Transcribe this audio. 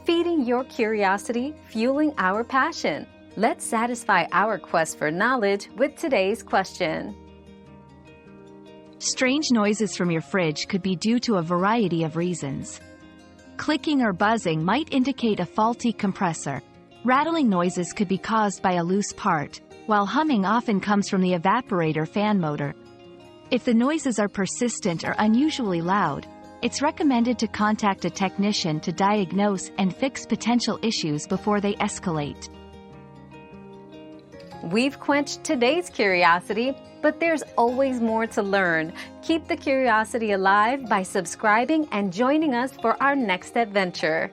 feeding your curiosity, fueling our passion. Let's satisfy our quest for knowledge with today's question. Strange noises from your fridge could be due to a variety of reasons. Clicking or buzzing might indicate a faulty compressor. Rattling noises could be caused by a loose part, while humming often comes from the evaporator fan motor. If the noises are persistent or unusually loud, it's recommended to contact a technician to diagnose and fix potential issues before they escalate. We've quenched today's curiosity, but there's always more to learn. Keep the curiosity alive by subscribing and joining us for our next adventure.